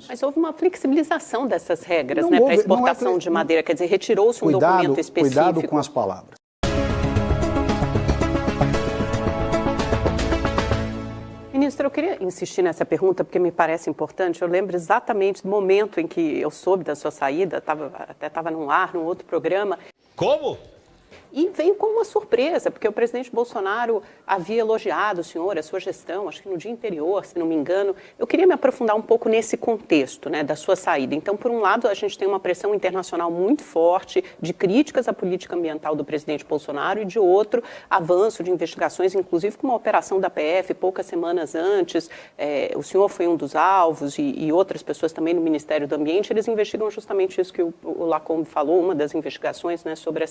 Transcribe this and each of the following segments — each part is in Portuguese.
Unidos. Mas houve uma flexibilização dessas regras, né, para a exportação de madeira, quer dizer, retirou-se um documento específico. Cuidado com as palavras. Ministro, eu queria insistir nessa pergunta porque me parece importante. Eu lembro exatamente do momento em que eu soube da sua saída, até estava no ar, num outro programa. Como? E veio como uma surpresa, porque o presidente Bolsonaro havia elogiado o senhor, a sua gestão, acho que no dia anterior, se não me engano. Eu queria me aprofundar um pouco nesse contexto, né, da sua saída. Então, por um lado, a gente tem uma pressão internacional muito forte de críticas à política ambiental do presidente Bolsonaro e, de outro, avanço de investigações, inclusive com uma operação da PF poucas semanas antes. O senhor foi um dos alvos e outras pessoas também no Ministério do Ambiente. Eles investigam justamente isso que o Lacombe falou, uma das investigações, né, sobre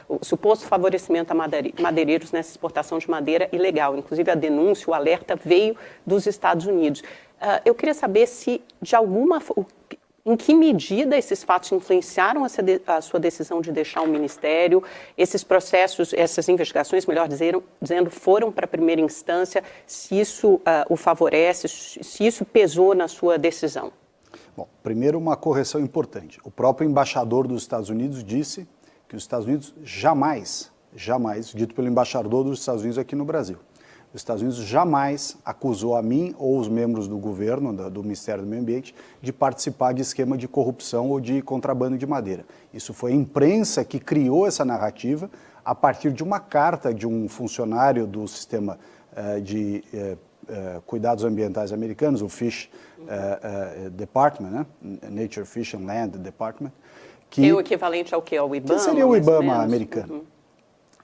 o suposto favorecimento a madeireiros nessa exportação de madeira ilegal. Inclusive, a denúncia, o alerta veio dos Estados Unidos. Eu queria saber se, em que medida esses fatos influenciaram a sua decisão de deixar o Ministério, esses processos, essas investigações, melhor dizendo, foram para a primeira instância, se isso o favorece, se isso pesou na sua decisão? Bom, primeiro uma correção importante. O próprio embaixador dos Estados Unidos disse que os Estados Unidos jamais, dito pelo embaixador dos Estados Unidos aqui no Brasil, os Estados Unidos jamais acusou a mim ou os membros do governo, do Ministério do Meio Ambiente, de participar de esquema de corrupção ou de contrabando de madeira. Isso foi a imprensa que criou essa narrativa a partir de uma carta de um funcionário do sistema de cuidados ambientais americanos, o Fish Department, né? Nature, Fish and Land Department, que é o equivalente ao quê? Ao IBAMA? Que seria o IBAMA americano.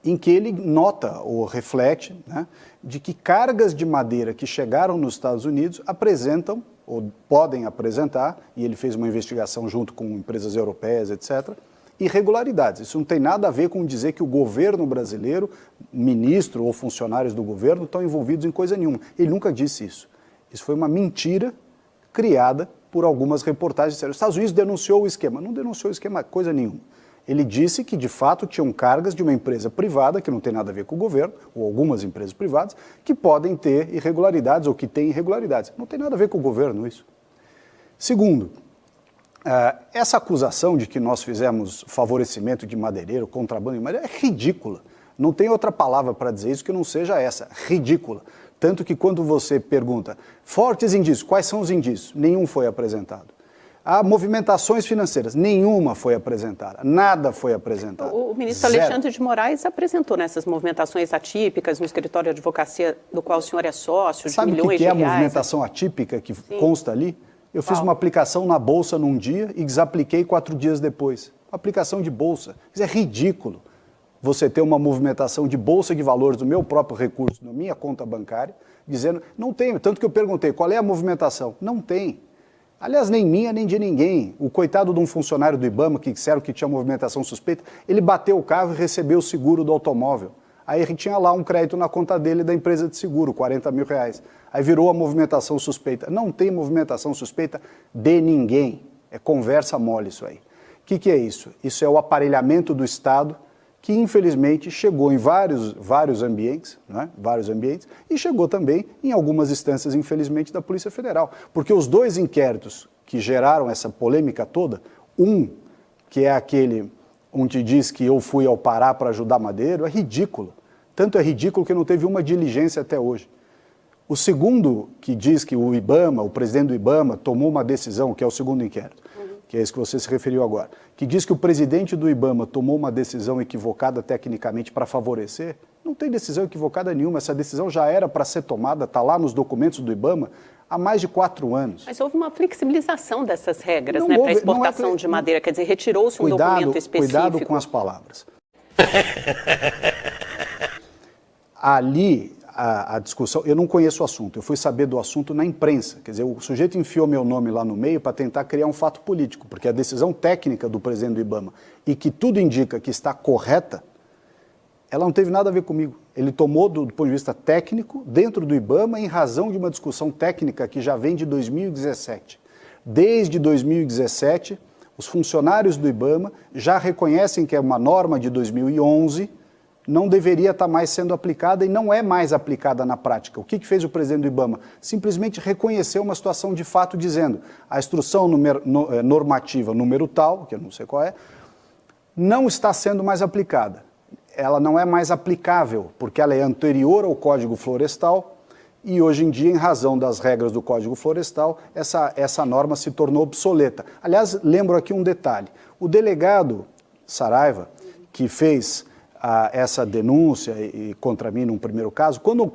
Em que ele nota ou reflete, né, de que cargas de madeira que chegaram nos Estados Unidos apresentam, ou podem apresentar, e ele fez uma investigação junto com empresas europeias, etc., irregularidades. Isso não tem nada a ver com dizer que o governo brasileiro, ministro ou funcionários do governo, estão envolvidos em coisa nenhuma. Ele nunca disse isso. Isso foi uma mentira criada por algumas reportagens. Os Estados Unidos denunciou o esquema. Não denunciou o esquema coisa nenhuma. Ele disse que, de fato, tinham cargas de uma empresa privada, que não tem nada a ver com o governo, ou algumas empresas privadas, que podem ter irregularidades ou que têm irregularidades. Não tem nada a ver com o governo isso. Segundo, essa acusação de que nós fizemos favorecimento de madeireiro, contrabando de madeira, é ridícula. Não tem outra palavra para dizer isso que não seja essa, ridícula. Tanto que quando você pergunta, fortes indícios, quais são os indícios? Nenhum foi apresentado. Há movimentações financeiras, nenhuma foi apresentada, nada foi apresentado. O ministro Alexandre de Moraes apresentou nessas movimentações atípicas no escritório de advocacia do qual o senhor é sócio, de milhões de reais. Sabe o que é a movimentação atípica que consta ali? Eu fiz uma aplicação na Bolsa num dia e desapliquei 4 dias depois. Aplicação de Bolsa. Isso é ridículo. Você ter uma movimentação de bolsa de valores do meu próprio recurso, na minha conta bancária, dizendo, não tem, tanto que eu perguntei, qual é a movimentação? Não tem. Aliás, nem minha, nem de ninguém. O coitado de um funcionário do IBAMA, que disseram que tinha movimentação suspeita, ele bateu o carro e recebeu o seguro do automóvel. Aí tinha lá um crédito na conta dele da empresa de seguro, 40 mil reais. Aí virou a movimentação suspeita. Não tem movimentação suspeita de ninguém. É conversa mole isso aí. O que é isso? Isso é o aparelhamento do Estado, que infelizmente chegou em vários ambientes, né? Vários ambientes, e chegou também em algumas instâncias, infelizmente, da Polícia Federal. Porque os 2 inquéritos que geraram essa polêmica toda, um, que é aquele onde diz que eu fui ao Pará para ajudar Madeiro, é ridículo. Tanto é ridículo que não teve uma diligência até hoje. O segundo, que diz que o IBAMA, o presidente do IBAMA, tomou uma decisão, que é o segundo inquérito, que é esse que você se referiu agora, que diz que o presidente do IBAMA tomou uma decisão equivocada tecnicamente para favorecer, não tem decisão equivocada nenhuma, essa decisão já era para ser tomada, está lá nos documentos do IBAMA, há mais de 4 anos. Mas houve uma flexibilização dessas regras, né, para a exportação de madeira, quer dizer, retirou-se um documento específico. Cuidado com as palavras. Ali, a discussão, eu não conheço o assunto, eu fui saber do assunto na imprensa, quer dizer, o sujeito enfiou meu nome lá no meio para tentar criar um fato político, porque a decisão técnica do presidente do IBAMA, e que tudo indica que está correta, ela não teve nada a ver comigo. Ele tomou, do ponto de vista técnico, dentro do IBAMA, em razão de uma discussão técnica que já vem de 2017. Desde 2017, os funcionários do IBAMA já reconhecem que é uma norma de 2011, não deveria estar mais sendo aplicada e não é mais aplicada na prática. O que fez o presidente do IBAMA? Simplesmente reconheceu uma situação de fato dizendo a instrução normativa número tal, que eu não sei qual é, não está sendo mais aplicada. Ela não é mais aplicável, porque ela é anterior ao Código Florestal e hoje em dia, em razão das regras do Código Florestal, essa norma se tornou obsoleta. Aliás, lembro aqui um detalhe. O delegado Saraiva, que fez essa denúncia contra mim num primeiro caso, quando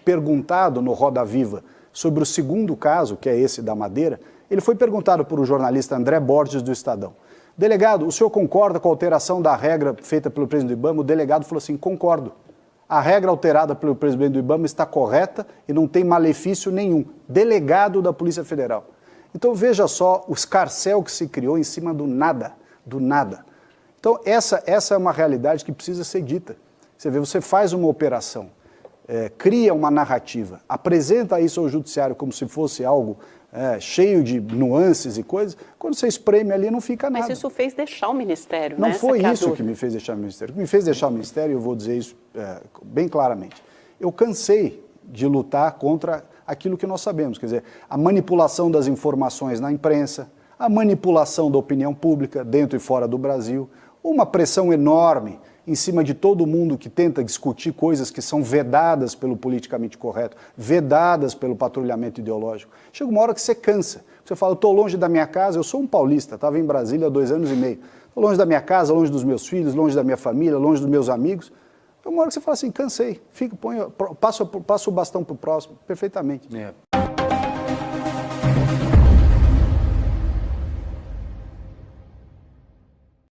perguntado no Roda Viva sobre o segundo caso, que é esse da Madeira, ele foi perguntado por o jornalista André Borges do Estadão. Delegado, o senhor concorda com a alteração da regra feita pelo presidente do IBAMA? O delegado falou assim, concordo. A regra alterada pelo presidente do IBAMA está correta e não tem malefício nenhum. Delegado da Polícia Federal. Então veja só o escarcéu que se criou em cima do nada, do nada. Então essa é uma realidade que precisa ser dita. Você vê, você faz uma operação, cria uma narrativa, apresenta isso ao judiciário como se fosse algo cheio de nuances e coisas, quando você espreme ali não fica nada. Mas isso fez deixar o Ministério, Não né? foi isso que me fez deixar o Ministério. O que me fez deixar o Ministério, eu vou dizer isso bem claramente, eu cansei de lutar contra aquilo que nós sabemos, quer dizer, a manipulação das informações na imprensa, a manipulação da opinião pública dentro e fora do Brasil, uma pressão enorme em cima de todo mundo que tenta discutir coisas que são vedadas pelo politicamente correto, vedadas pelo patrulhamento ideológico. Chega uma hora que você cansa. Você fala, eu estou longe da minha casa, eu sou um paulista, estava em Brasília há 2 anos e meio. Estou longe da minha casa, longe dos meus filhos, longe da minha família, longe dos meus amigos. Uma hora que você fala assim, cansei, passo o bastão para o próximo, perfeitamente.